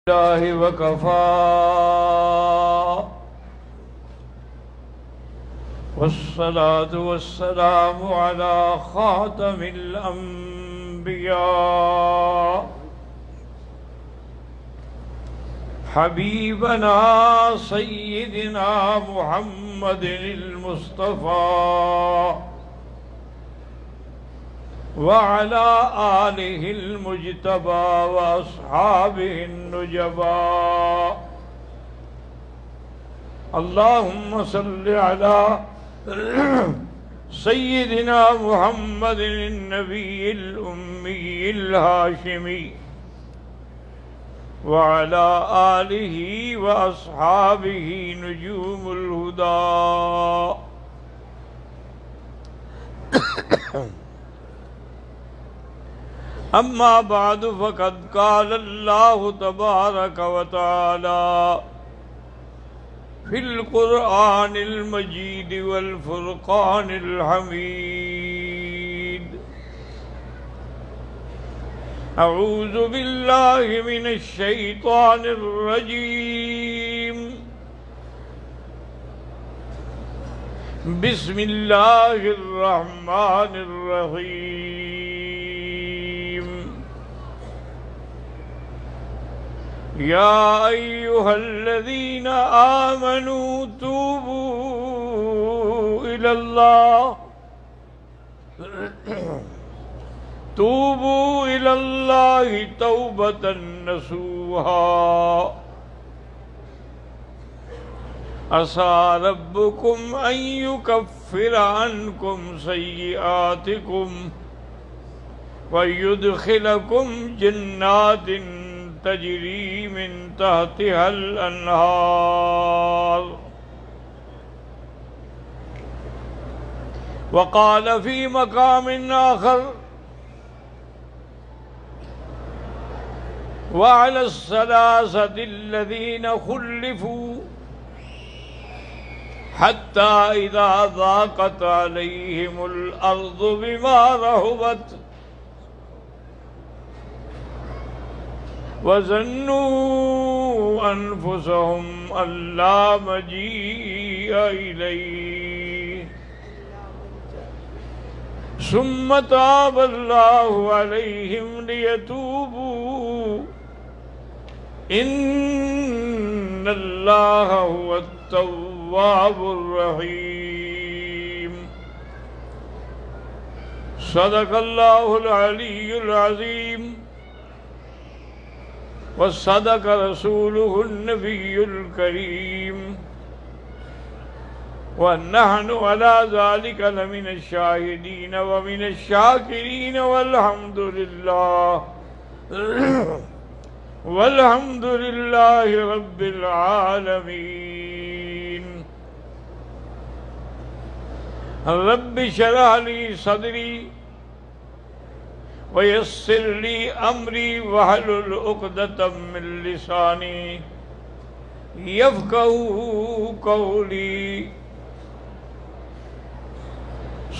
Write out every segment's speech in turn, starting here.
الله وكفى والصلاة والسلام على خاتم الأنبياء حبيبنا سيدنا محمد المصطفى وعلى آله المجتبى وأصحابه النجبى اللهم صل على سيدنا محمد النبي الأمي الهاشمي وعلى آله وأصحابه نجوم الهدى أما بعد فقد قال الله تبارك وتعالى في القرآن المجيد والفرقان الحميد أعوذ بالله من الشيطان الرجيم بسم الله الرحمن الرحيم يا أيها الذين آمنوا توبوا إلى الله توبة نصوحا عسى ربكم أن يكفر عنكم سيئاتكم ويدخلكم جنات تجري من تحتها الأنهار وقال في مقام آخر وعلى الثلاثة الذين خلفوا حتى إذا ضاقت عليهم الأرض بما رحبت وظنوا أنفسهم أن لا مجيء إليه ثم تاب الله عليهم ليتوبوا إن الله هو التواب الرحيم صدق الله العلي العظيم وصدق رسوله النبي الكريم ونحن على ذلك لمن الشاهدين ومن الشاكرين والحمد لله رب العالمين رب اشرح لي صدري ويسر لي أمري واحلل عقدة من لساني يفقهوا قولي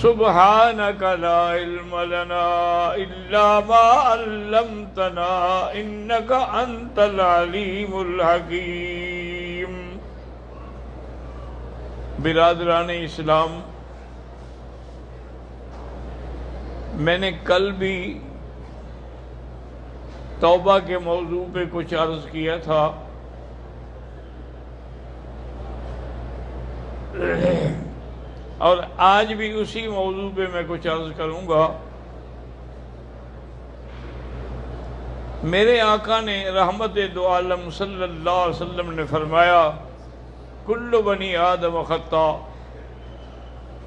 سبحانك لا علم لنا إلا ما علمتنا إنك أنت العليم الحكيم برادران اسلام، میں نے کل بھی توبہ کے موضوع پہ کچھ عرض کیا تھا اور آج بھی اسی موضوع پہ میں کچھ عرض کروں گا۔ میرے آقا نے رحمت دو عالم صلی اللہ علیہ وسلم نے فرمایا کل بنی آدم خطا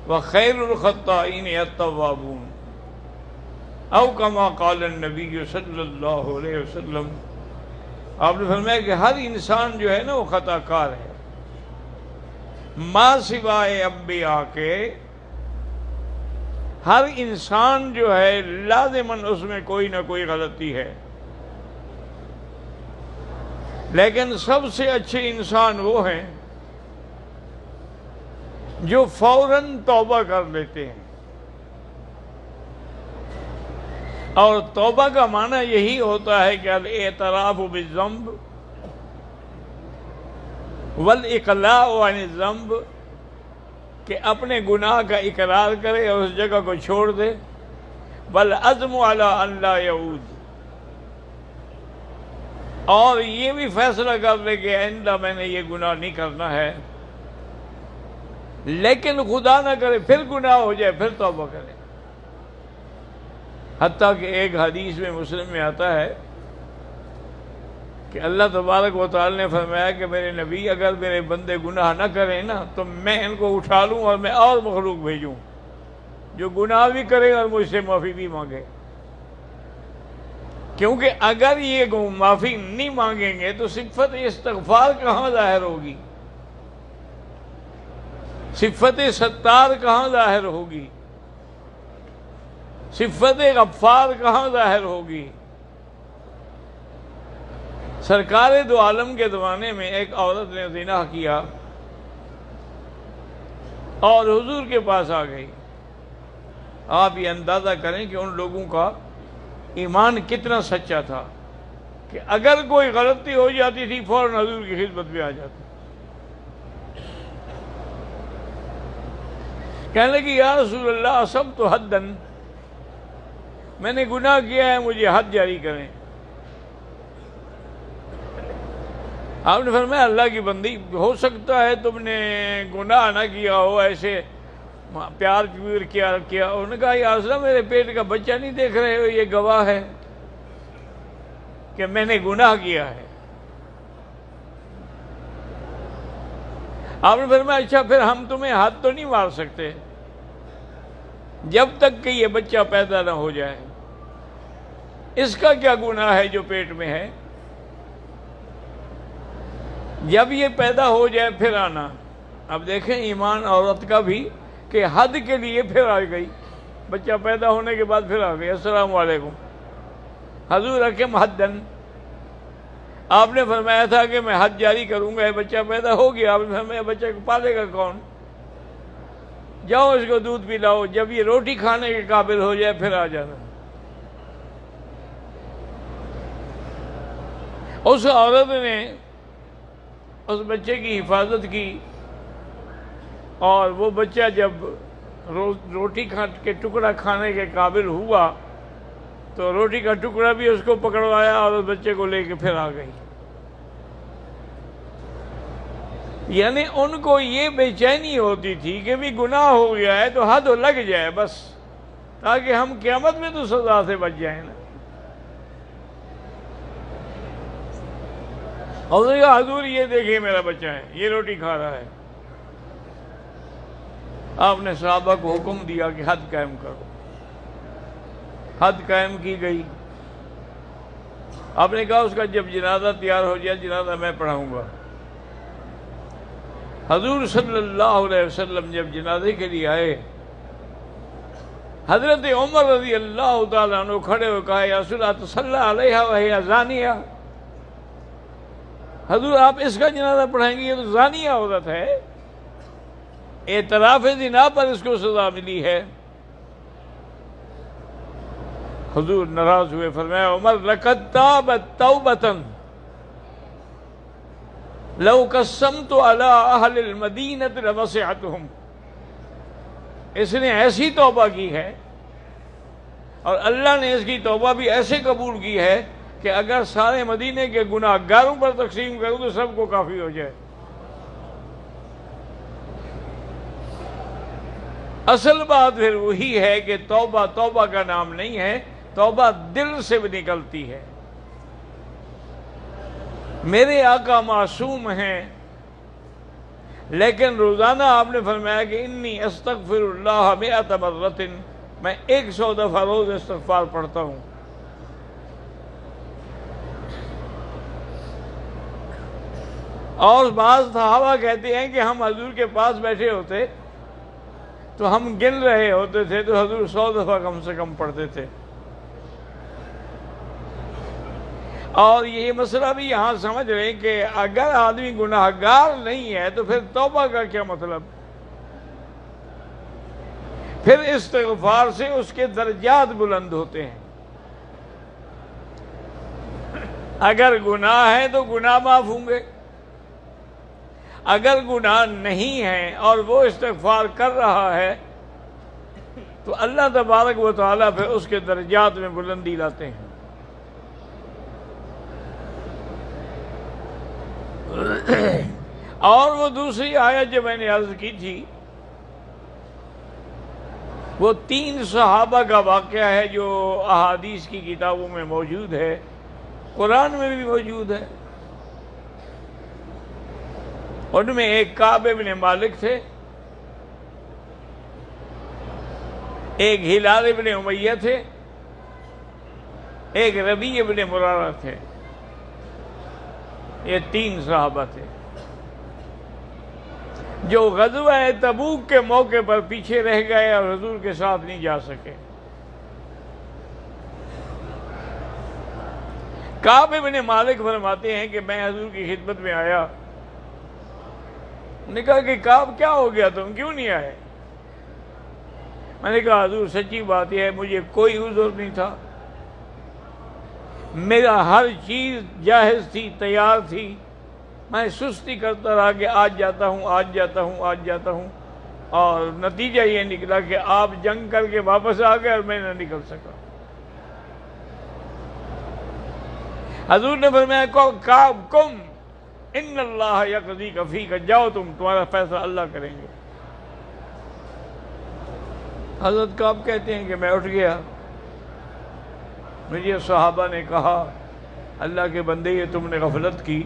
وخیر الخطائین التوابون، او کما قال النبی صلی اللہ علیہ وسلم۔ آپ نے فرمایا کہ ہر انسان جو ہے نا وہ خطا کار ہے، ما سوائے انبیاء کے ہر انسان جو ہے لازماً اس میں کوئی نہ کوئی غلطی ہے، لیکن سب سے اچھے انسان وہ ہیں جو فوراً توبہ کر لیتے ہیں، اور توبہ کا معنی یہی ہوتا ہے کہ الاعتراف بالذنب والاقلاع عن الذنب، کہ اپنے گناہ کا اقرار کرے اور اس جگہ کو چھوڑ دے، والعزم علی ان لا یعود، اور یہ بھی فیصلہ کر لے کہ آئندہ میں نے یہ گناہ نہیں کرنا ہے، لیکن خدا نہ کرے پھر گناہ ہو جائے پھر توبہ کرے۔ حتیٰ کہ ایک حدیث میں مسلم میں آتا ہے کہ اللہ تبارک و تعالی نے فرمایا کہ میرے نبی اگر میرے بندے گناہ نہ کریں نا تو میں ان کو اٹھا لوں اور میں اور مخلوق بھیجوں جو گناہ بھی کرے اور مجھ سے معافی بھی مانگے، کیونکہ اگر یہ معافی نہیں مانگیں گے تو صفت استغفار کہاں ظاہر ہوگی، صفت ستار کہاں ظاہر ہوگی، صفت غفار کہاں ظاہر ہوگی۔ سرکار دو عالم کے زمانے میں ایک عورت نے زنا کیا اور حضور کے پاس آ گئی۔ آپ یہ اندازہ کریں کہ ان لوگوں کا ایمان کتنا سچا تھا کہ اگر کوئی غلطی ہو جاتی تھی فوراً حضور کی خدمت میں آ جاتی، کہنے لگی یا رسول اللہ اصبت حدا، میں نے گناہ کیا ہے مجھے حد جاری کریں۔ آپ نے فرمایا اللہ کی بندی، ہو سکتا ہے تم نے گناہ نہ کیا ہو، ایسے پیار کیا۔ انہوں نے کہا یا رسول اللہ میرے پیٹ کا بچہ نہیں دیکھ رہے ہو، یہ گواہ ہے کہ میں نے گناہ کیا ہے۔ آپ نے فرمایا اچھا پھر ہم تمہیں ہاتھ تو نہیں مار سکتے جب تک کہ یہ بچہ پیدا نہ ہو جائے، اس کا کیا گناہ ہے جو پیٹ میں ہے، جب یہ پیدا ہو جائے پھر آنا۔ اب دیکھیں ایمان عورت کا بھی کہ حد کے لیے پھر آ گئی، بچہ پیدا ہونے کے بعد پھر آ گئی، السلام علیکم حضور حکم حدن، آپ نے فرمایا تھا کہ میں حد جاری کروں گا، یہ بچہ پیدا ہو گیا، آپ نے فرمایا بچہ کو پالے گا کون، جاؤ اس کو دودھ پلاؤ، جب یہ روٹی کھانے کے قابل ہو جائے پھر آ جانا۔ اس عورت نے اس بچے کی حفاظت کی اور وہ بچہ جب روٹی کے ٹکڑا کھانے کے قابل ہوا تو روٹی کا ٹکڑا بھی اس کو پکڑوایا اور اس بچے کو لے کے پھر آ گئی۔ یعنی ان کو یہ بے چینی ہوتی تھی کہ بھی گناہ ہو گیا ہے تو حد لگ جائے بس، تاکہ ہم قیامت میں تو سزا سے بچ جائیں نا۔ اور حضور یہ دیکھیے میرا بچہ ہے، یہ روٹی کھا رہا ہے۔ آپ نے صحابہ کو حکم دیا کہ حد قائم کرو، حد قائم کی گئی۔ آپ نے کہا اس کا جب جنازہ تیار ہو جائے جنازہ میں پڑھاؤں گا۔ حضور صلی اللہ علیہ وسلم جب جنازے کے لیے آئے، حضرت عمر رضی اللہ تعالیٰ عنہ کھڑے ہوئے کہا یا رسول اللہ تصلی علیہا وہی زانیہ، حضور آپ اس کا جنازہ پڑھائیں گے، یہ تو زانیہ عورت ہے، اعتراف زنا پر اس کو سزا ملی ہے۔ حضور ناراض ہوئے، فرمایا عمر لقد تابت توبۃ لو قسمت علی اہل المدینۃ لوسعتہم، اس نے ایسی توبہ کی ہے اور اللہ نے اس کی توبہ بھی ایسے قبول کی ہے کہ اگر سارے مدینے کے گناہ گاروں پر تقسیم کروں تو سب کو کافی ہو جائے۔ اصل بات پھر وہی ہے کہ توبہ توبہ کا نام نہیں ہے، توبہ دل سے بھی نکلتی ہے۔ میرے آقا معصوم ہیں لیکن روزانہ آپ نے فرمایا کہ انی استغفر اللہ 100 مرۃ، میں 100 دفعہ روز استغفار پڑھتا ہوں۔ اور بعض صحابہ کہتے ہیں کہ ہم حضور کے پاس بیٹھے ہوتے تو ہم گن رہے ہوتے تھے تو حضور 100 دفعہ کم سے کم پڑھتے تھے۔ اور یہ مسئلہ بھی یہاں سمجھ رہے کہ اگر آدمی گناہ گار نہیں ہے تو پھر توبہ کا کیا مطلب، پھر استغفار سے اس کے درجات بلند ہوتے ہیں۔ اگر گناہ ہے تو گناہ معاف ہوں گے، اگر گناہ نہیں ہے اور وہ استغفار کر رہا ہے تو اللہ تبارک و تعالیٰ پھر اس کے درجات میں بلندی لاتے ہیں۔ اور وہ دوسری آیت جو میں نے عرض کی تھی وہ 3 صحابہ کا واقعہ ہے جو احادیث کی کتابوں میں موجود ہے، قرآن میں بھی موجود ہے۔ ان میں ایک کعب بن مالک تھے، ایک ہلال بن امیہ تھے، ایک ربیع بن مرارہ تھے۔ یہ 3 صحابہ تھے جو غزوہ تبوک کے موقع پر پیچھے رہ گئے اور حضور کے ساتھ نہیں جا سکے۔ کعب بن مالک فرماتے ہیں کہ میں حضور کی خدمت میں آیا، نے کہا کہ کعب کیا ہو گیا، تم کیوں نہیں آئے؟ میں نے کہا حضور سچی بات یہ ہے مجھے کوئی عذر نہیں تھا، میرا ہر چیز جاہز تھی، تیار تھی، میں سستی کرتا رہا کہ آج جاتا ہوں آج جاتا ہوں آج جاتا ہوں، اور نتیجہ یہ نکلا کہ آپ جنگ کر کے واپس آ گئے اور میں نہ نکل سکا۔ حضور نے فرمایا کعب قم ان اللہ یقضیک فیک، جاؤ تمہارا فیصلہ اللہ کریں گے۔ حضرت کعب کہتے ہیں کہ میں اٹھ گیا، مجھے صحابہ نے کہا اللہ کے بندے یہ تم نے غفلت کی،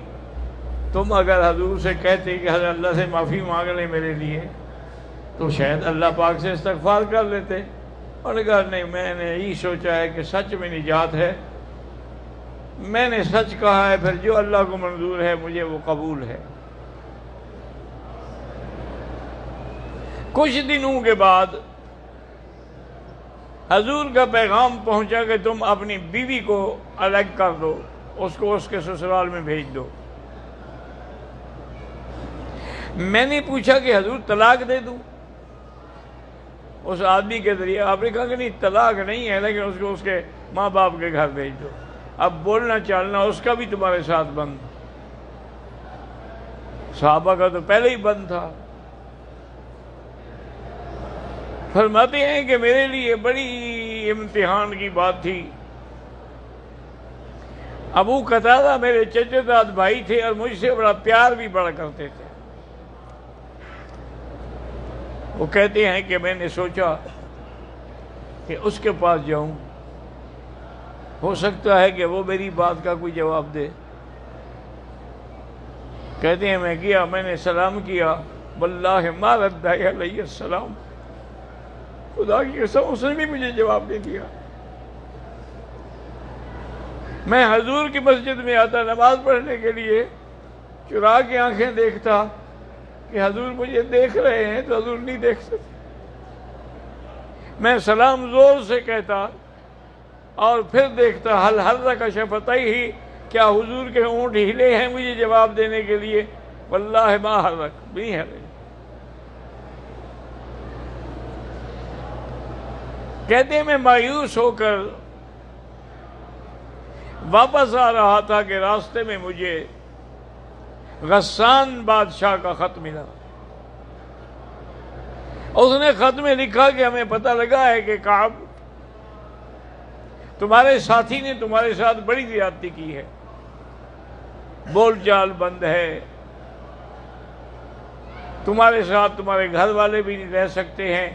تم اگر حضور سے کہتے کہ حضرت اللہ سے معافی مانگ لیں میرے لیے تو شاید اللہ پاک سے استغفار کر لیتے۔ اور نے کہا نہیں، میں نے یہی سوچا ہے کہ سچ میں نجات ہے، میں نے سچ کہا ہے، پھر جو اللہ کو منظور ہے مجھے وہ قبول ہے۔ کچھ دنوں کے بعد حضور کا پیغام پہنچا کہ تم اپنی بیوی کو الگ کر دو، اس کو اس کے سسرال میں بھیج دو۔ میں نے پوچھا کہ حضور طلاق دے دوں اس آدمی کے ذریعے؟ آپ نے کہا کہ نہیں طلاق نہیں ہے، لیکن اس کو اس کے ماں باپ کے گھر بھیج دو، اب بولنا چالنا اس کا بھی تمہارے ساتھ بند۔ صحابہ کا تو پہلے ہی بند تھا۔ فرماتے ہیں کہ میرے لیے بڑی امتحان کی بات تھی۔ ابو قتادہ میرے چچا زاد بھائی تھے اور مجھ سے بڑا پیار بھی بڑا کرتے تھے۔ وہ کہتے ہیں کہ میں نے سوچا کہ اس کے پاس جاؤں، ہو سکتا ہے کہ وہ میری بات کا کوئی جواب دے۔ کہتے ہیں میں گیا، میں نے سلام کیا، واللہ ما رد علیہ السلام، خدا کی قسم اس نے بھی مجھے جواب نہیں دیا۔ میں حضور کی مسجد میں آتا نماز پڑھنے کے لیے، چرا کے آنکھیں دیکھتا کہ حضور مجھے دیکھ رہے ہیں تو حضور نہیں دیکھ سکتے۔ میں سلام زور سے کہتا اور پھر دیکھتا حل حرک شفتیہ، کیا حضور کے ہونٹ ہلے ہیں مجھے جواب دینے کے لیے؟ واللہ ما حرک، نہیں ہلے۔ کہتے ہیں میں مایوس ہو کر واپس آ رہا تھا کہ راستے میں مجھے غسان بادشاہ کا خط ملا۔ اس نے خط میں لکھا کہ ہمیں پتہ لگا ہے کہ کعب تمہارے ساتھی نے تمہارے ساتھ بڑی زیادتی کی ہے، بول چال بند ہے، تمہارے ساتھ تمہارے گھر والے بھی نہیں رہ سکتے ہیں،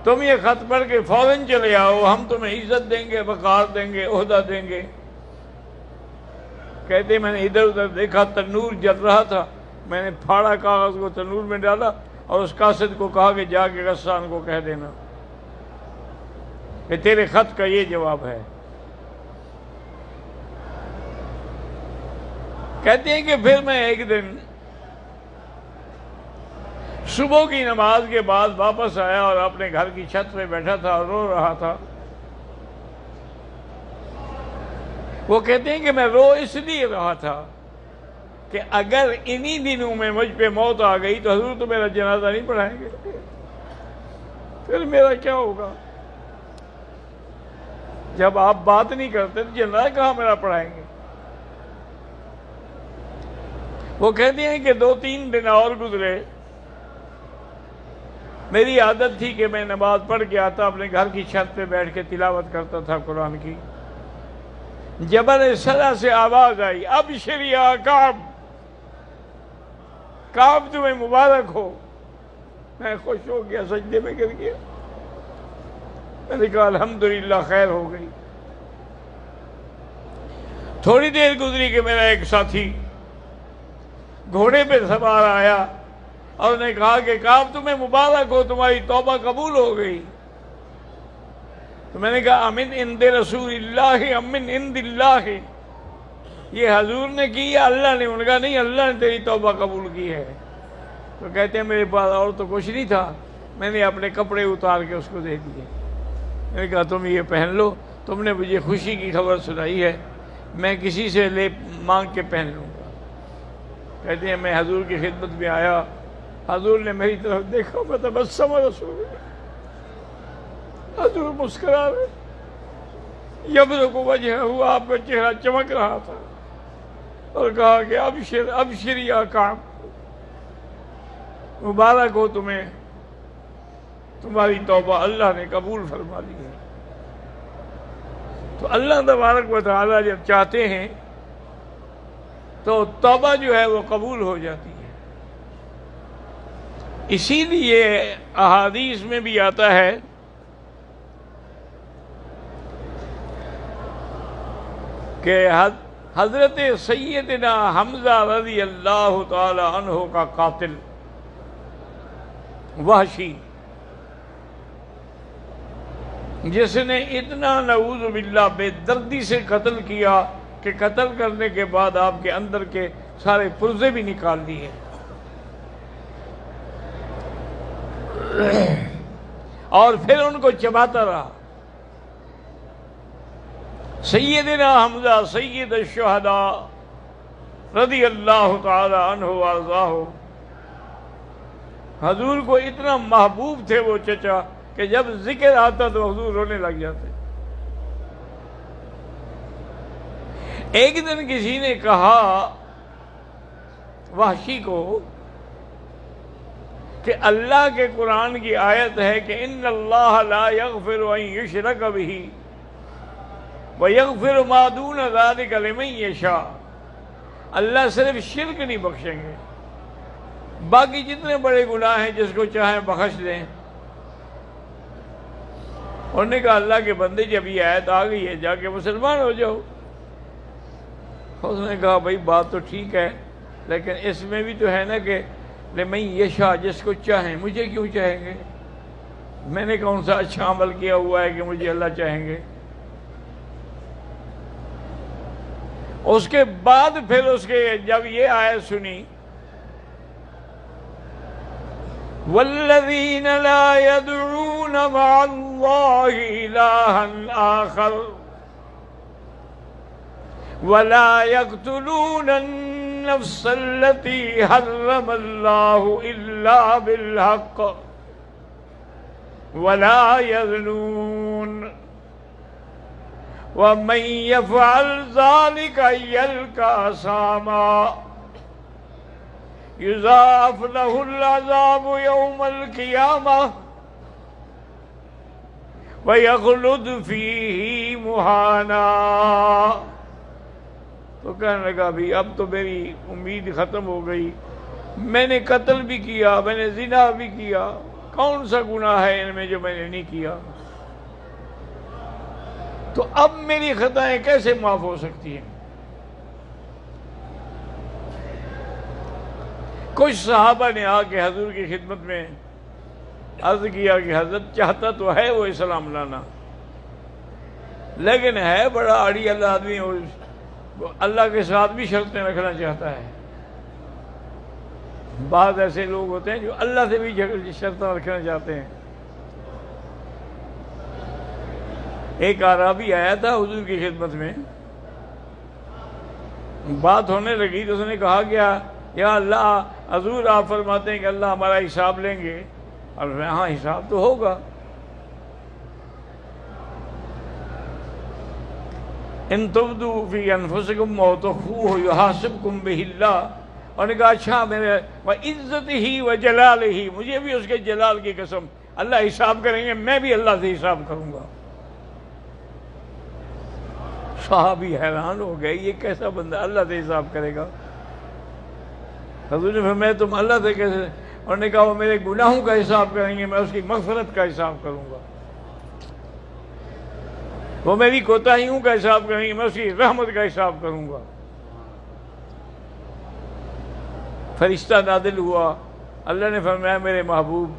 تم یہ خط پڑھ کے فوراً چلے آؤ، ہم تمہیں عزت دیں گے، وقار دیں گے، عہدہ دیں گے۔ کہتے میں نے ادھر ادھر دیکھا، تنور جل رہا تھا، میں نے پھاڑا کاغذ کو تنور میں ڈالا اور اس قاصد کو کہا کہ جا کے غسان کو کہہ دینا کہ تیرے خط کا یہ جواب ہے۔ کہتے ہیں کہ پھر میں ایک دن صبح کی نماز کے بعد واپس آیا اور اپنے گھر کی چھت پہ بیٹھا تھا اور رو رہا تھا۔ وہ کہتے ہیں کہ میں رو اس لیے رہا تھا کہ اگر انہی دنوں میں مجھ پہ موت آ گئی تو حضور تو میرا جنازہ نہیں پڑھائیں گے، پھر میرا کیا ہوگا؟ جب آپ بات نہیں کرتے تو جنازہ کہاں میرا پڑھائیں گے؟ وہ کہتے ہیں کہ 2-3 دن اور گزرے، میری عادت تھی کہ میں نماز پڑھ کے آتا، اپنے گھر کی چھت پہ بیٹھ کے تلاوت کرتا تھا قرآن کی۔ جبل صدا سے آواز آئی، ابشر یا کعب، کعب تمہیں مبارک ہو۔ میں خوش ہو گیا، سجدے میں گر گیا۔ میں نے کہا الحمدللہ خیر ہو گئی۔ تھوڑی دیر گزری کہ میرا ایک ساتھی گھوڑے پہ سوار آیا اور نے کہا کہ کعب تمہیں مبارک ہو، تمہاری توبہ قبول ہو گئی۔ تو میں نے کہا امن عند رسول اللہ امن عند اللہ، یہ حضور نے کی یا اللہ نے؟ انہوں نے کہا نہیں، اللہ نے تیری توبہ قبول کی ہے۔ تو کہتے ہیں میرے پاس اور تو کچھ نہیں تھا، میں نے اپنے کپڑے اتار کے اس کو دے دیے۔ میں نے کہا تم یہ پہن لو، تم نے مجھے خوشی کی خبر سنائی ہے، میں کسی سے لے مانگ کے پہن لوں گا۔ کہتے ہیں میں حضور کی خدمت میں آیا، حضور نے میری طرف دیکھا، فتبسم رسول اللہ، حضور مسکرا رہے، یبرق وجہہ، آپ کا چہرہ چمک رہا تھا، اور کہا کہ ابشر ابشر یا کعب، مبارک ہو تمہیں، تمہاری توبہ اللہ نے قبول فرما لی ہے۔ تو اللہ تبارک و تعالیٰ جب چاہتے ہیں تو توبہ جو ہے وہ قبول ہو جاتی ہے۔ اسی لیے احادیث میں بھی آتا ہے کہ حضرت سیدنا حمزہ رضی اللہ تعالی عنہ کا قاتل وحشی، جس نے اتنا نعوذ باللہ بے دردی سے قتل کیا کہ قتل کرنے کے بعد آپ کے اندر کے سارے پرزے بھی نکال دیے، اور پھر ان کو چباتا رہا۔ سیدنا حمزہ سید الشہداء رضی اللہ تعالی عنہ وارضاہ، حضور کو اتنا محبوب تھے وہ چچا کہ جب ذکر آتا تو حضور رونے لگ جاتے۔ ایک دن کسی نے کہا وحشی کو کہ اللہ کے قرآن کی آیت ہے کہ ان اللہ لا یغفر ان یشرک بہ ویغفر ما دون ذلک لمن یشاء، اللہ صرف شرک نہیں بخشیں گے، باقی جتنے بڑے گناہ ہیں جس کو چاہیں بخش دیں۔ انہوں نے کہا اللہ کے بندے جب یہ آیت آ گئی ہے جا کے مسلمان ہو جاؤ۔ اس نے کہا بھائی بات تو ٹھیک ہے، لیکن اس میں بھی تو ہے نا کہ لمن یشاء، جس کو چاہیں، مجھے کیوں چاہیں گے؟ میں نے کون سا اچھا عمل کیا ہوا ہے کہ مجھے اللہ چاہیں گے؟ اس کے بعد پھر اس کے جب یہ آیت سنی والذین لا يدعون مع اللہ الہا آخر ولا يقتلون النفس التي حرم الله إلا بالحق ولا يزنون ومن يفعل ذلك يلقى أثاما يضاعف له العذاب يوم القيامة ويخلد فيه مهانا۔ تو کہنے لگا بھی اب تو میری امید ختم ہو گئی، میں نے قتل بھی کیا، میں نے زنا بھی کیا، کون سا گناہ ہے ان میں جو میں نے نہیں کیا؟ تو اب میری خطائیں کیسے معاف ہو سکتی ہیں؟ کچھ صحابہ نے آ کے حضور کی خدمت میں عرض کیا کہ حضرت چاہتا تو ہے وہ اسلام لانا، لیکن ہے بڑا اڑی اللہ آدمی، اللہ کے ساتھ بھی شرطیں رکھنا چاہتا ہے۔ بعض ایسے لوگ ہوتے ہیں جو اللہ سے بھی شرطیں رکھنا چاہتے ہیں۔ ایک اعرابی آیا تھا حضور کی خدمت میں، بات ہونے لگی تو اس نے کہا کیا یا اللہ، حضور آپ فرماتے ہیں کہ اللہ ہمارا حساب لیں گے، اور ہاں حساب تو ہوگا۔ ان تبدوا فی انفسکم او تخفوہ یحاسبکم بہ اللہ اور نے کہا اچھا میرے عزت ہی و جلال ہی، مجھے بھی اس کے جلال کی قسم، اللہ حساب کریں گے، میں بھی اللہ سے حساب کروں گا۔ صحابی حیران ہو گئے، یہ کیسا بندہ اللہ سے حساب کرے گا؟ حضور نے فرمایا تم اللہ سے کیسے؟ اور نے کہا وہ میرے گناہوں کا حساب کریں گے، میں اس کی مغفرت کا حساب کروں گا۔ وہ میری کوتاہیوں کا حساب کریں گے، میں اس کی رحمت کا حساب کروں گا۔ فرشتہ نازل ہوا، اللہ نے فرمایا میرے محبوب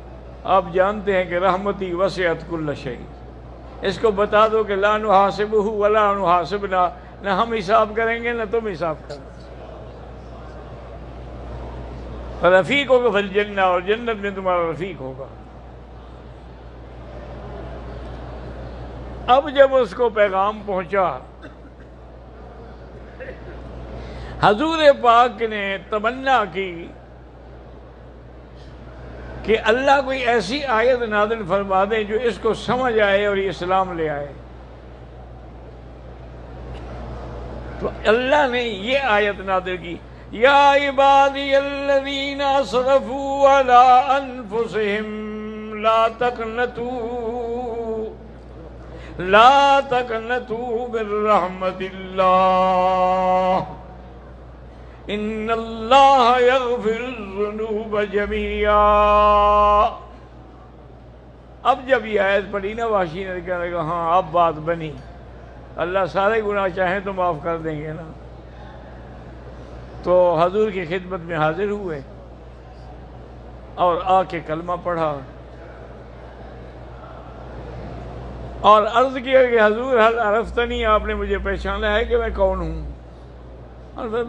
آپ جانتے ہیں کہ رحمتی وسعت کل شیء، اس کو بتا دو کہ لا نحاسبہ ولا نحاسبنا، نہ ہم حساب کریں گے نہ تم حساب کرو۔ رفیق ہوگا فی الجنہ، اور جنت میں تمہارا رفیق ہوگا۔ اب جب اس کو پیغام پہنچا، حضور پاک نے تمنا کی کہ اللہ کوئی ایسی آیت نازل فرما دے جو اس کو سمجھ آئے اور یہ اسلام لے آئے۔ تو اللہ نے یہ آیت نازل کی، یا عبادی الذین اسرفوا علی انفسہم لا تقنطوا من رحمت اللہ ان اللہ یغفر الذنوب جميعا۔ اب جب یہ آیت پڑھی نا، وحشی نے کہنے لگا ہاں اب بات بنی، اللہ سارے گناہ چاہیں تو معاف کر دیں گے نا۔ تو حضور کی خدمت میں حاضر ہوئے اور آ کے کلمہ پڑھا اور عرض کیا کہ حضور حل عرفتنی، آپ نے مجھے پہچانا ہے کہ میں کون ہوں؟ اور پھر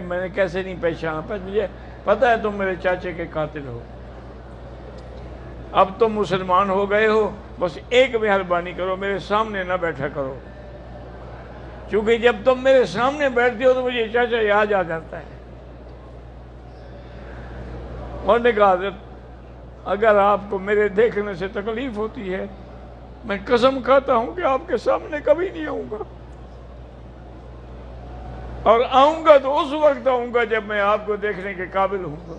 میں نے کیسے نہیں پہچانا، مجھے پتہ ہے تم میرے چاچے کے قاتل ہو، اب تم مسلمان ہو گئے ہو، بس ایک مہربانی کرو میرے سامنے نہ بیٹھا کرو، چونکہ جب تم میرے سامنے بیٹھتے ہو تو مجھے چاچا یاد آ جاتا ہے۔ اور نے کہا حضرت اگر آپ کو میرے دیکھنے سے تکلیف ہوتی ہے، میں قسم کھاتا ہوں کہ آپ کے سامنے کبھی نہیں آؤں گا، اور آؤں گا تو اس وقت آؤں گا جب میں آپ کو دیکھنے کے قابل ہوں گا۔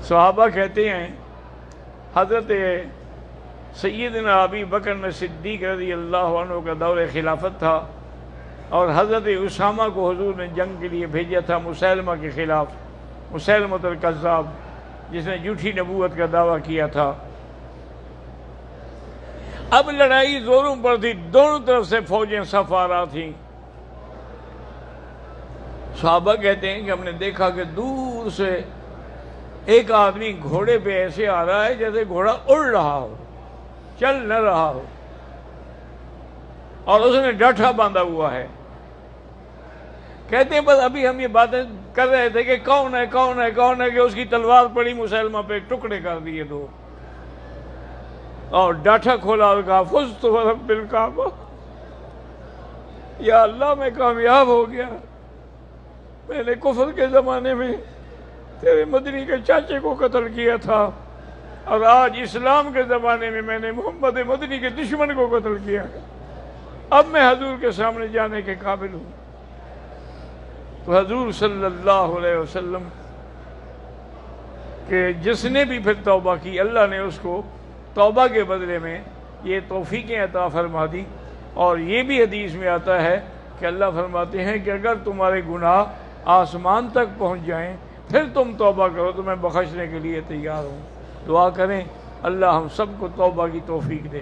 صحابہ کہتے ہیں حضرت سیدنا ابی بکر صدیق رضی اللہ عنہ کا دور خلافت تھا، اور حضرت اسامہ کو حضور نے جنگ کے لیے بھیجا تھا مسیلمہ کے خلاف، مسیلمۃ الکذاب جس نے جھوٹی نبوت کا دعویٰ کیا تھا۔ اب لڑائی زوروں پر تھی، دونوں طرف سے فوجیں صف آرا تھیں۔ صحابہ کہتے ہیں کہ ہم نے دیکھا کہ دور سے ایک آدمی گھوڑے پہ ایسے آ رہا ہے جیسے گھوڑا اڑ رہا ہو، چل نہ رہا ہو، اور اس نے ڈاٹھا باندھا ہوا ہے۔ کہتے ہیں بس ابھی ہم یہ باتیں کر رہے تھے کہ کون ہے کون ہے کون ہے، کہ اس کی تلوار پڑی مسلمہ پہ، ٹکڑے کر دیے دو، اور ڈاٹھا کھولا اور کہا فزت ورب الکعبہ، یا اللہ میں کامیاب ہو گیا، میں نے کفر کے زمانے میں تیرے مدنی کے چاچے کو قتل کیا تھا، اور آج اسلام کے زمانے میں میں نے محمد مدنی کے دشمن کو قتل کیا، اب میں حضور کے سامنے جانے کے قابل ہوں۔ تو حضور صلی اللہ علیہ وسلم کہ جس نے بھی پھر توبہ کی، اللہ نے اس کو توبہ کے بدلے میں یہ توفیقیں عطا فرما دی۔ اور یہ بھی حدیث میں آتا ہے کہ اللہ فرماتے ہیں کہ اگر تمہارے گناہ آسمان تک پہنچ جائیں پھر تم توبہ کرو تو میں بخشنے کے لیے تیار ہوں۔ دعا کریں اللہ ہم سب کو توبہ کی توفیق دے۔